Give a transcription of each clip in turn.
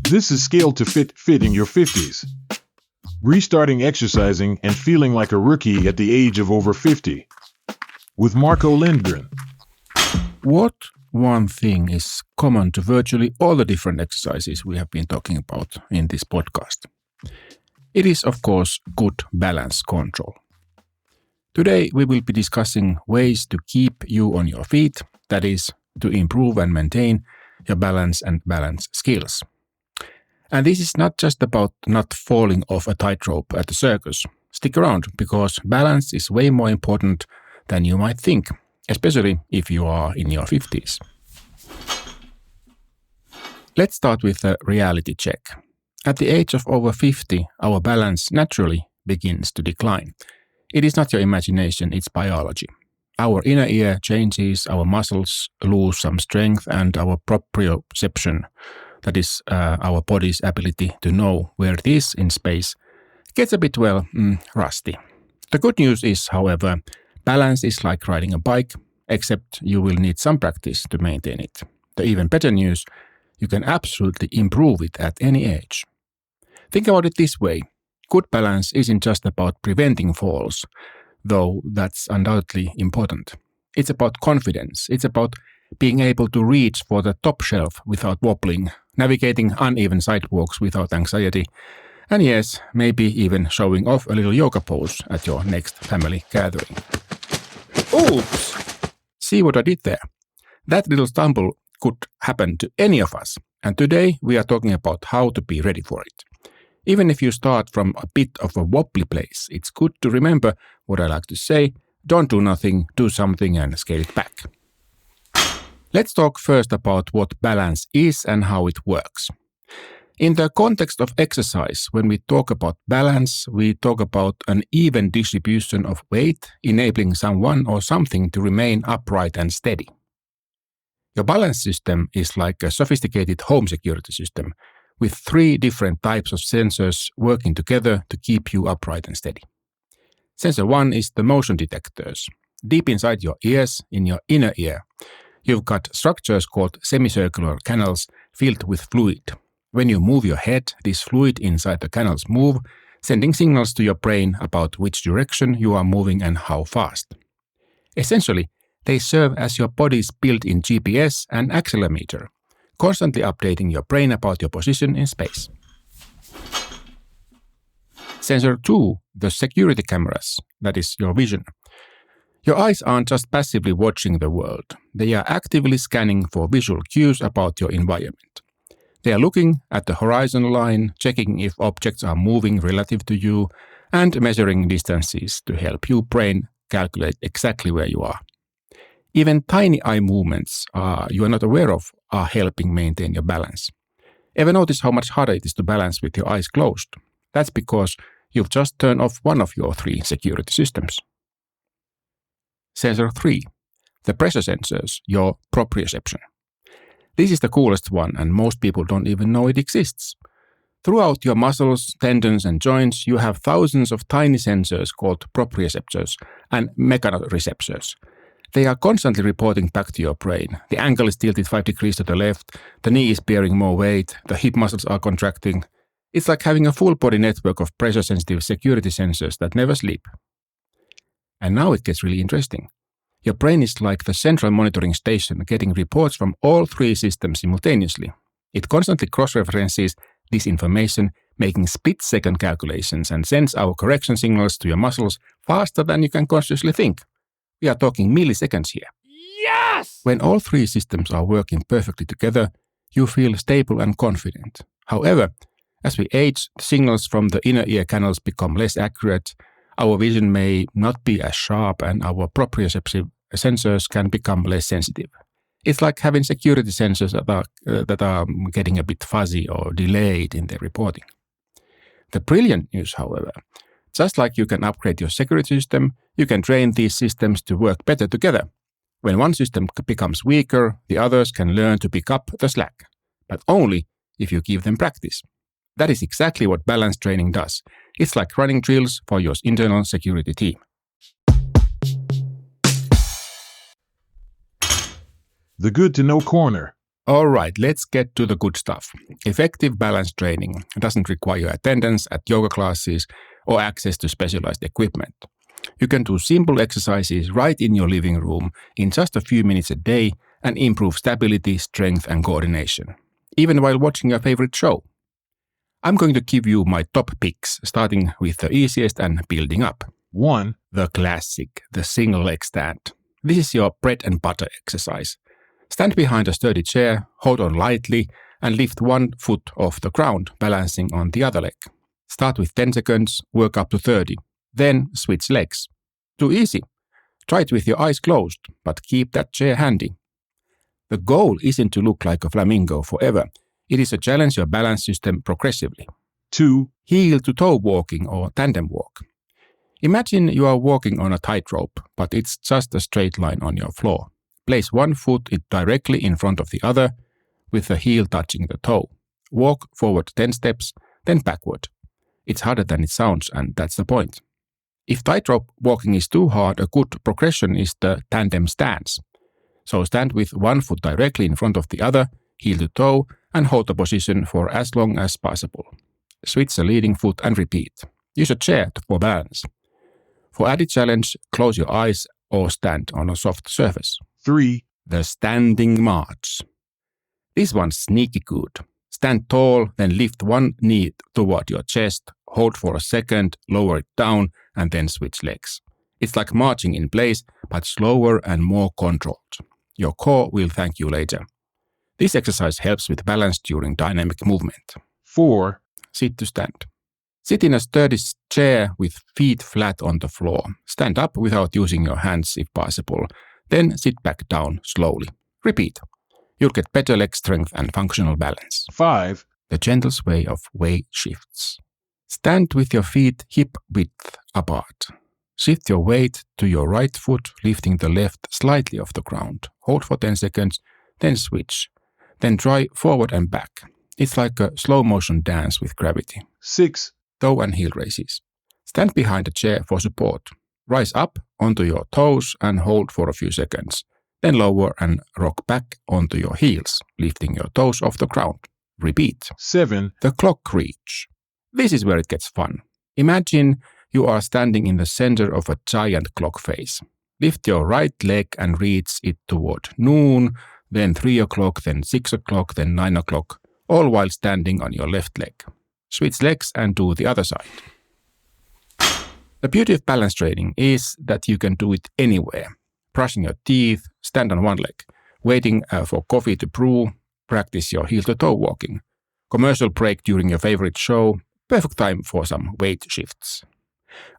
This is scaled to fit in your 50s. Restarting exercising and feeling like a rookie at the age of over 50. With Marco Lindgren. What one thing is common to virtually all the different exercises we have been talking about in this podcast? It is, of course, good balance control. Today we will be discussing ways to keep you on your feet, that is, to improve and maintain your balance and balance skills. And this is not just about not falling off a tightrope at the circus. Stick around, because balance is way more important than you might think, especially if you are in your 50s. Let's start with a reality check. At the age of over 50, our balance naturally begins to decline. It is not your imagination, it's biology. Our inner ear changes, our muscles lose some strength, and our proprioception, that is our body's ability to know where it is in space, gets a bit, rusty. The good news is, however, balance is like riding a bike, except you will need some practice to maintain it. The even better news, you can absolutely improve it at any age. Think about it this way. Good balance isn't just about preventing falls, though that's undoubtedly important. It's about confidence. It's about being able to reach for the top shelf without wobbling, navigating uneven sidewalks without anxiety, and yes, maybe even showing off a little yoga pose at your next family gathering. Oops! See what I did there? That little stumble could happen to any of us, and today we are talking about how to be ready for it. Even if you start from a bit of a wobbly place, it's good to remember what I like to say: don't do nothing, do something and scale it back. Let's talk first about what balance is and how it works. In the context of exercise, when we talk about balance, we talk about an even distribution of weight, enabling someone or something to remain upright and steady. Your balance system is like a sophisticated home security system, with 3 different types of sensors working together to keep you upright and steady. Sensor 1 is the motion detectors. Deep inside your ears, in your inner ear, you've got structures called semicircular canals filled with fluid. When you move your head, this fluid inside the canals move, sending signals to your brain about which direction you are moving and how fast. Essentially, they serve as your body's built-in GPS and accelerometer, constantly updating your brain about your position in space. Sensor 2, the security cameras, that is your vision. Your eyes aren't just passively watching the world. They are actively scanning for visual cues about your environment. They are looking at the horizon line, checking if objects are moving relative to you, and measuring distances to help your brain calculate exactly where you are. Even tiny eye movements you are not aware of are helping maintain your balance. Ever notice how much harder it is to balance with your eyes closed? That's because you've just turned off one of your 3 security systems. Sensor 3, the pressure sensors, your proprioception. This is the coolest one, and most people don't even know it exists. Throughout your muscles, tendons, and joints, you have thousands of tiny sensors called proprioceptors and mechanoreceptors. They are constantly reporting back to your brain. The ankle is tilted 5 degrees to the left, the knee is bearing more weight, the hip muscles are contracting. It's like having a full body network of pressure-sensitive security sensors that never sleep. And now it gets really interesting. Your brain is like the central monitoring station, getting reports from all 3 systems simultaneously. It constantly cross-references this information, making split-second calculations, and sends our correction signals to your muscles faster than you can consciously think. We are talking milliseconds here. Yes! When all 3 systems are working perfectly together, you feel stable and confident. However, as we age, the signals from the inner ear canals become less accurate, our vision may not be as sharp, and our proprioceptive sensors can become less sensitive. It's like having security sensors that are getting a bit fuzzy or delayed in their reporting. The brilliant news, however, just like you can upgrade your security system, you can train these systems to work better together. When one system becomes weaker, the others can learn to pick up the slack, but only if you give them practice. That is exactly what balance training does. It's like running drills for your internal security team. The Good to Know Corner. All right, let's get to the good stuff. Effective balance training doesn't require attendance at yoga classes or access to specialized equipment. You can do simple exercises right in your living room in just a few minutes a day and improve stability, strength, and coordination, even while watching your favorite show. I'm going to give you my top picks, starting with the easiest and building up. 1. The classic, the single leg stand. This is your bread and butter exercise. Stand behind a sturdy chair, hold on lightly, and lift one foot off the ground, balancing on the other leg. Start with 10 seconds, work up to 30. Then switch legs. Too easy. Try it with your eyes closed, but keep that chair handy. The goal isn't to look like a flamingo forever. It is to challenge your balance system progressively. 2. Heel to toe walking or tandem walk. Imagine you are walking on a tightrope, but it's just a straight line on your floor. Place one foot directly in front of the other, with the heel touching the toe. Walk forward 10 steps, then backward. It's harder than it sounds, and that's the point. If tightrope walking is too hard, a good progression is the tandem stance. So stand with one foot directly in front of the other, heel to toe, and hold the position for as long as possible. Switch the leading foot and repeat. Use a chair for balance. For added challenge, close your eyes or stand on a soft surface. 3. The standing march. This one's sneaky good. Stand tall, then lift one knee toward your chest, hold for a second, lower it down, and then switch legs. It's like marching in place, but slower and more controlled. Your core will thank you later. This exercise helps with balance during dynamic movement. 4. Sit to stand. Sit in a sturdy chair with feet flat on the floor. Stand up without using your hands if possible. Then sit back down slowly. Repeat. You'll get better leg strength and functional balance. 5. The gentle sway of weight shifts. Stand with your feet hip width apart. Shift your weight to your right foot, lifting the left slightly off the ground. Hold for 10 seconds, then switch. Then try forward and back. It's like a slow motion dance with gravity. 6. Toe and heel raises. Stand behind a chair for support. Rise up onto your toes and hold for a few seconds. Then lower and rock back onto your heels, lifting your toes off the ground. Repeat. 7. The clock reach. This is where it gets fun. Imagine you are standing in the center of a giant clock face. Lift your right leg and reach it toward noon, then 3 o'clock, then 6 o'clock, then 9 o'clock, all while standing on your left leg. Switch legs and do the other side. The beauty of balance training is that you can do it anywhere. Brushing your teeth, stand on one leg, waiting for coffee to brew, practice your heel-to-toe walking. Commercial break during your favorite show, perfect time for some weight shifts.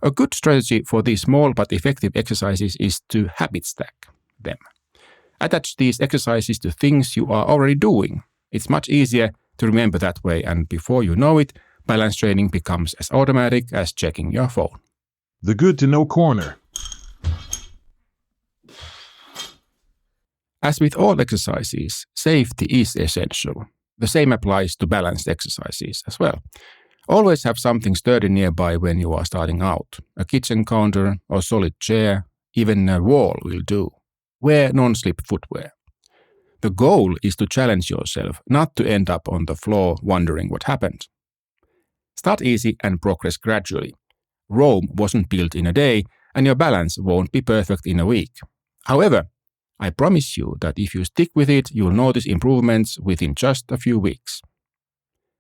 A good strategy for these small but effective exercises is to habit stack them. Attach these exercises to things you are already doing. It's much easier to remember that way, and before you know it, balance training becomes as automatic as checking your phone. The good to know corner. As with all exercises, safety is essential. The same applies to balanced exercises as well. Always have something sturdy nearby when you are starting out. A kitchen counter or solid chair, even a wall will do. Wear non-slip footwear. The goal is to challenge yourself, not to end up on the floor wondering what happened. Start easy and progress gradually. Rome wasn't built in a day, and your balance won't be perfect in a week. However, I promise you that if you stick with it, you'll notice improvements within just a few weeks.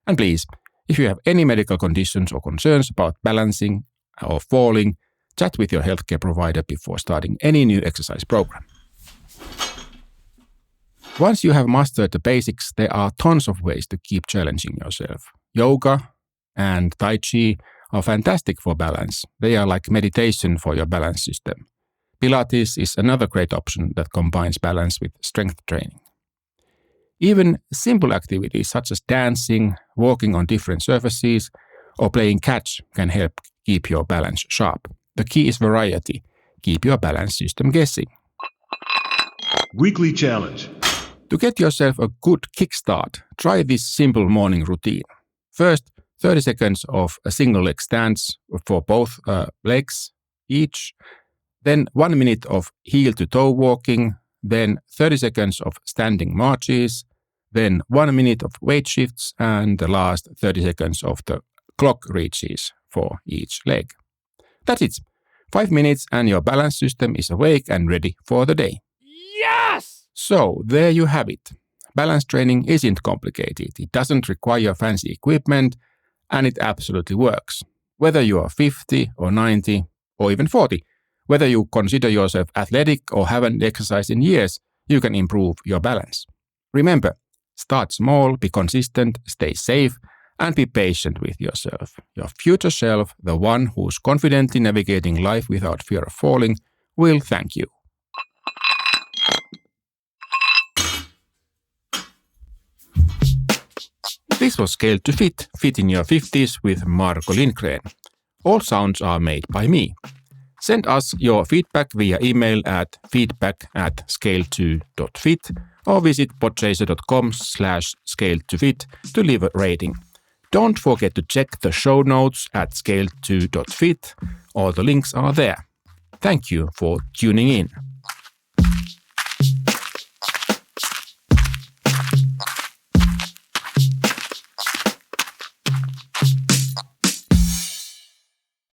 And please, if you have any medical conditions or concerns about balancing or falling, chat with your healthcare provider before starting any new exercise program. Once you have mastered the basics, there are tons of ways to keep challenging yourself. Yoga and Tai Chi are fantastic for balance. They are like meditation for your balance system. Pilates is another great option that combines balance with strength training. Even simple activities such as dancing, walking on different surfaces, or playing catch can help keep your balance sharp. The key is variety. Keep your balance system guessing. Weekly challenge. To get yourself a good kickstart, try this simple morning routine. First, 30 seconds of a single leg stance for both legs each. Then 1 minute of heel to toe walking. Then 30 seconds of standing marches. then 1 minute of weight shifts, and the last 30 seconds of the clock reaches for each leg. That's it. 5 minutes and your balance system is awake and ready for the day. Yes! So there you have it. Balance training isn't complicated. It doesn't require fancy equipment, and it absolutely works. Whether you are 50 or 90 or even 40, whether you consider yourself athletic or haven't exercised in years, you can improve your balance. Remember, start small, be consistent, stay safe, and be patient with yourself. Your future self, the one who's confidently navigating life without fear of falling, will thank you. This was Scale to Fit, Fit in Your 50s with Marko Lindgren. All sounds are made by me. Send us your feedback via email at feedback@scale2.fit or visit podchaser.com/scale2fit to leave a rating. Don't forget to check the show notes at scale2.fit. All the links are there. Thank you for tuning in.